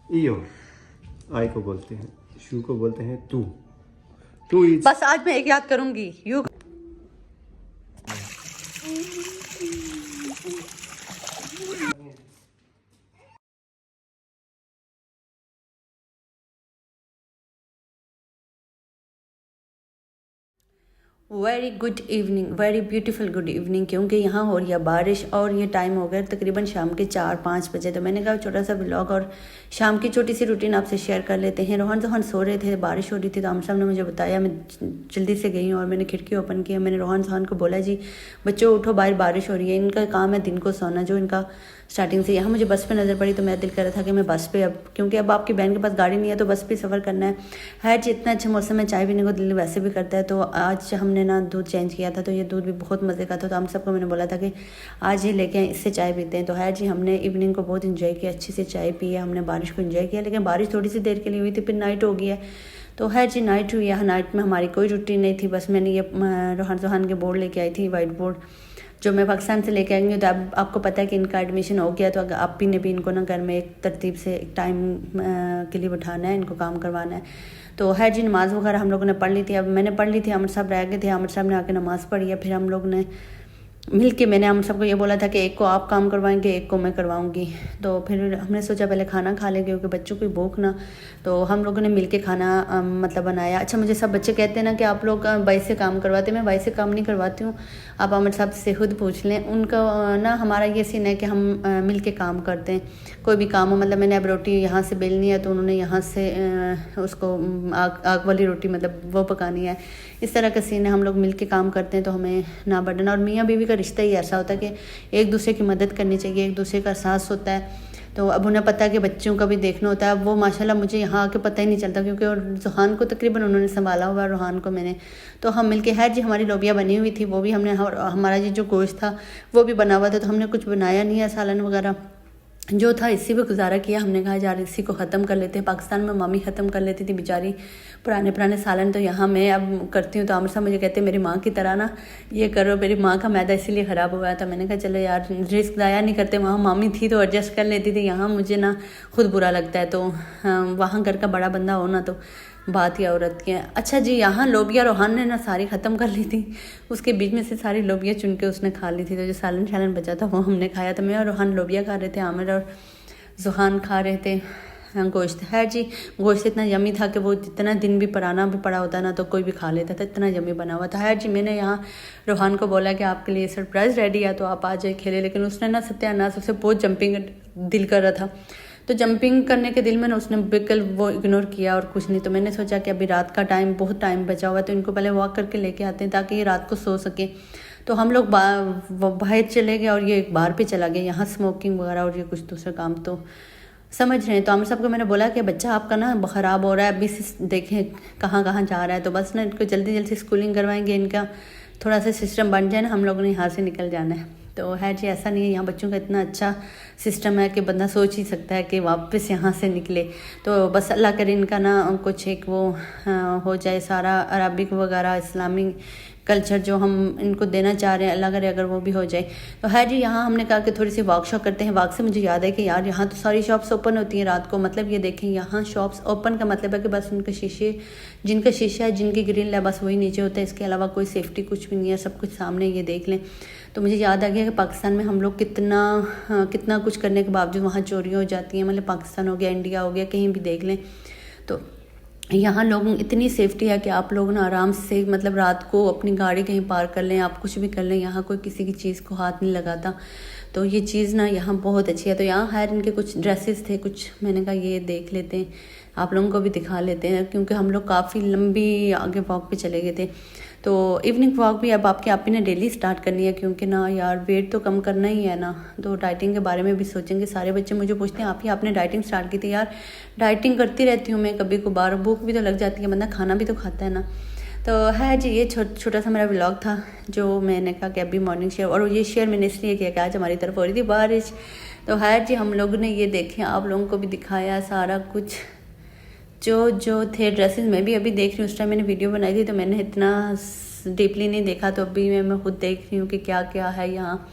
ईयो, आई को बोलते हैं, शू को बोलते हैं तू। तू इज बस आज मैं एक याद करूंगी you. Very good evening, very beautiful good evening, क्योंकि यहाँ हो रही है बारिश और ये टाइम हो गया तकरीबन शाम के 4-5 बजे। तो मैंने कहा छोटा सा व्लॉग और शाम की छोटी सी रूटीन आपसे शेयर कर लेते हैं। रोहन सो रहे थे, बारिश हो रही थी, तो आम साहब ने मुझे बताया, मैं जल्दी से गई हूँ और मैंने खिड़की ओपन किया। मैंने रोहन को बोला जी बच्चों उठो, बाहर बारिश हो रही है। इनका काम है दिन को सोना, जो इनका स्टार्टिंग से। यहाँ मुझे बस पे नज़र पड़ी तो मेरा दिल कर रहा था कि मैं बस पे, अब क्योंकि अब आपकी बहन के पास गाड़ी नहीं है तो बस पे सफ़र करना है जी। इतना अच्छा मौसम है, चाय पीने को दिल वैसे भी करता है। तो आज हमने ना दूध चेंज किया था, तो ये दूध भी बहुत मज़े का था। तो हम सबको मैंने बोला था कि आज ये लेके आए, इससे चाय पीते हैं। तो है जी, हमने इवनिंग को बहुत इन्जॉय किया, अच्छी से चाय पी है, हमने बारिश को इन्जॉय किया। लेकिन बारिश थोड़ी सी देर के लिए हुई थी, फिर नाइट हो गई है। तो है जी, नाइट हुई है। नाइट में हमारी कोई रूटीन नहीं थी, बस मैंने ये रोहान के बोर्ड लेके आई थी, वाइट बोर्ड, जो मैं पाकिस्तान से लेके आई हूँ। तो अब आपको पता है कि इनका एडमिशन हो गया, तो अगर आप भी ने भी इनको ना घर में एक तरतीब से एक टाइम के लिए बिठाना है, इनको काम करवाना है। तो है जी, नमाज़ वगैरह हम लोगों ने पढ़ ली थी। अब मैंने पढ़ ली थी, आमिर साहब रह गए थे, आमिर साहब ने आके नमाज़ पढ़ी है। फिर हम लोग ने मिल के, मैंने हम सबको ये बोला था कि एक को आप काम करवाएंगे, एक को मैं करवाऊंगी। तो फिर हमने सोचा पहले खाना खा लेंगे क्योंकि बच्चों की भूख ना। तो हम लोगों ने मिल के खाना मतलब बनाया। अच्छा, मुझे सब बच्चे कहते हैं ना कि आप लोग बाई से काम करवाते हैं। मैं बाई से काम नहीं करवाती हूँ, आप आमिर साहब से खुद पूछ लें। उनका ना हमारा ये सीन है कि हम मिल के काम करते हैं। कोई भी काम हो, मतलब मैंने अब रोटी यहाँ से बेलनी है तो उन्होंने यहाँ से उसको आग वाली रोटी मतलब वो पकानी है। इस तरह का सीन है, हम लोग मिल के काम करते हैं तो हमें ना बर्डन। और मियाँ बीवी का रिश्ता ही ऐसा होता है कि एक दूसरे की मदद करनी चाहिए, एक दूसरे का एहसास होता है। तो अब उन्हें पता है कि बच्चों का भी देखना होता है। अब वो माशाल्लाह मुझे यहाँ आके पता ही नहीं चलता, क्योंकि और जुहान को तकरीबन उन्होंने संभाला हुआ, रोहान को मैंने। तो हम मिलके, है जी, हमारी लोबिया बनी हुई थी, वो भी हमने, हमारा जी जो गोश्त था वो भी बना हुआ था। तो हमने कुछ बनाया नहीं है, सालन वगैरह जो था इसी पे गुजारा किया। हमने कहा यार इसी को ख़त्म कर लेते हैं। पाकिस्तान में मामी ख़त्म कर लेती थी बेचारी पुराने सालन, तो यहाँ मैं अब करती हूँ। तो आमिर साहब मुझे कहते हैं मेरी माँ की तरह ना ये करो। मेरी माँ का मैदा इसीलिए ख़राब हुआ था। मैंने कहा चलो यार रिस्क ज़ाया नहीं करते, वहाँ मामी थी तो एडजस्ट कर लेती थी, यहाँ मुझे ना खुद बुरा लगता है। तो वहाँ घर का बड़ा बंदा हो ना तो बात ही औरत की है। अच्छा जी, यहाँ लोबिया रोहान ने ना सारी ख़त्म कर ली थी, उसके बीच में से सारी लोबिया चुन के उसने खा ली थी। तो जो सालन बचा था वो हमने खाया था। मैं और रोहान लोबिया खा रहे थे, आमिर और जुहान खा रहे थे गोश्त। है जी, गोश्त इतना यमी था कि वो जितना दिन भी पुराना भी पड़ा होता ना तो कोई भी खा लेता था, इतना यमी बना हुआ था। है जी, मैंने यहाँ रोहान को बोला कि आपके लिए सरप्राइज़ रेडी है तो आप आ जाए खेले, लेकिन उसने ना सत्यानाश उसे बहुत जंपिंग दिल कर रहा था। तो जंपिंग करने के दिल में ना उसने बिल्कुल वो इग्नोर किया और कुछ नहीं। तो मैंने सोचा कि अभी रात का टाइम, बहुत टाइम बचा हुआ है, तो इनको पहले वॉक करके लेके आते हैं ताकि ये रात को सो सके। तो हम लोग बाहर चले गए और ये बाहर पे चला गया, यहाँ स्मोकिंग वगैरह और ये कुछ दूसरा काम तो समझ रहे हैं। तो आमिर साहब को मैंने बोला कि बच्चा आपका ना ख़राब हो रहा है, अभी से देखें कहाँ कहाँ जा रहा है। तो बस ना इनको जल्दी जल्दी स्कूलिंग करवाएंगे, इनका थोड़ा सा सिस्टम बन जाए ना, हम लोगों ने यहाँ से निकल जाना है। तो है जी, ऐसा नहीं है, यहाँ बच्चों का इतना अच्छा सिस्टम है कि बंदा सोच ही सकता है कि वापस यहाँ से निकले। तो बस अल्लाह करे इनका ना कुछ एक वो हो जाए, सारा अरबिक वगैरह इस्लामिक कल्चर जो हम इनको देना चाह रहे हैं, अल्लाह करे अगर वो भी हो जाए। तो है जी, यहाँ हमने कहा कि थोड़ी सी वॉक शॉप करते हैं। वॉक से मुझे याद है कि यार यहाँ तो सारी शॉप्स ओपन होती हैं रात को, मतलब ये देखें यहाँ शॉप्स ओपन का मतलब है कि बस उनके शीशे, जिनका शीशा है, जिनकी ग्रिल है, बस वही नीचे होता है, इसके अलावा कोई सेफ्टी कुछ भी नहीं है, सब कुछ सामने, ये देख लें। तो मुझे याद आ गया कि पाकिस्तान में हम लोग कितना कुछ करने के बावजूद वहाँ चोरियाँ हो जाती हैं। मतलब पाकिस्तान हो गया, इंडिया हो गया, कहीं भी देख लें तो यहाँ लोग इतनी सेफ्टी है कि आप लोग ना आराम से मतलब रात को अपनी गाड़ी कहीं पार्क कर लें, आप कुछ भी कर लें, यहाँ कोई किसी की चीज़ को हाथ नहीं लगाता। तो ये चीज़ ना यहाँ बहुत अच्छी है। तो यहाँ खैर इनके कुछ ड्रेसेस थे कुछ, मैंने कहा ये देख लेते हैं, आप लोगों को भी दिखा लेते हैं, क्योंकि हम लोग काफ़ी लंबी आगे वॉक पे चले गए थे। तो इवनिंग वॉक भी अब आपके आप ही ने डेली स्टार्ट करनी है, क्योंकि ना यार वेट तो कम करना ही है ना, तो डाइटिंग के बारे में भी सोचेंगे। सारे बच्चे मुझे पूछते हैं आपने डाइटिंग स्टार्ट की थी। यार डाइटिंग करती रहती हूँ मैं, कभी कभार भूख भी तो लग जाती है, बंदा खाना भी तो खाता है ना। तो है जी, ये छोटा सा मेरा व्लॉग था जो मैंने कहा कि अभी मॉर्निंग शेयर, और ये शेयर मैंने इसलिए किया कि आज हमारी तरफ हो रही थी बारिश। तो है जी, हम लोग ने ये देखें, आप लोगों को भी दिखाया सारा कुछ जो थे ड्रेसेस। मैं भी अभी देख रही हूँ, उस टाइम मैंने वीडियो बनाई थी तो मैंने इतना डीपली नहीं देखा, तो अभी मैं खुद देख रही हूँ कि क्या क्या है यहाँ।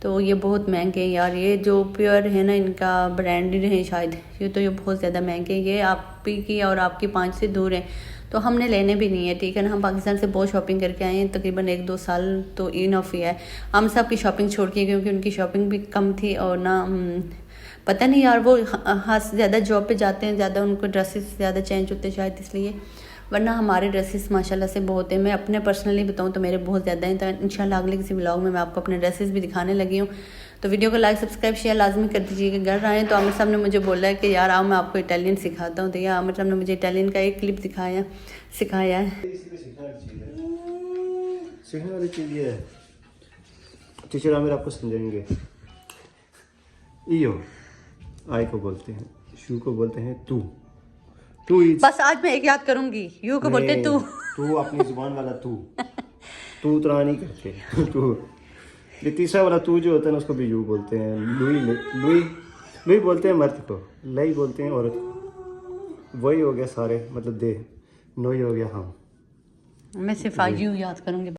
तो ये बहुत महंगे हैं यार। ये जो प्योर है ना, इनका ब्रांडेड है शायद, ये बहुत ज़्यादा महंगे हैं। ये आप ही की और आपकी 5 से दूर हैं, तो हमने लेने भी नहीं है, ठीक है ना। हम पाकिस्तान से बहुत शॉपिंग करके आए हैं, तकरीबन 1-2 साल तो इनफ ही है हम सब की शॉपिंग छोड़ के, क्योंकि उनकी शॉपिंग भी कम थी और ना पता नहीं यार, वो हाँ ज़्यादा जॉब पे जाते हैं, ज़्यादा उनको ड्रेसेस ज़्यादा चेंज होते हैं शायद इसलिए, वरना हमारे ड्रेसेस माशाल्लाह से बहुत हैं। मैं अपने पर्सनली बताऊं तो मेरे बहुत ज़्यादा हैं। तो इंशाल्लाह अगले किसी व्लॉग में मैं आपको अपने ड्रेसेस भी दिखाने लगी हूँ। तो वीडियो को लाइक सब्सक्राइब शेयर लाजमी कर दीजिएगा। घर आए तो आमिर साहब ने मुझे बोला है कि यार आओ मैं आपको इटालियन सिखाता हूँ। तो यार आमिर साहब ने मुझे इटालियन का एक क्लिप सिखाया है। सीखने वाली चीज़ ये है, टीचर आमिर आपको समझाएंगे। ईयो आई को बोलते हैं, शू को बोलते हैं तू। तू बस आज मैं एक याद करूंगी, यू को बोलते तू। तू अपनी जुबान वाला तू उतरा नहीं करते तू। ये तीसरा वाला तू जो होता है ना, उसको भी यू बोलते हैं। लुई बोलते हैं मर्द को, लई बोलते हैं औरत को। वही हो गया सारे, मतलब दे नोई हो गया हम। मैं सिर्फ यू याद करूंगी।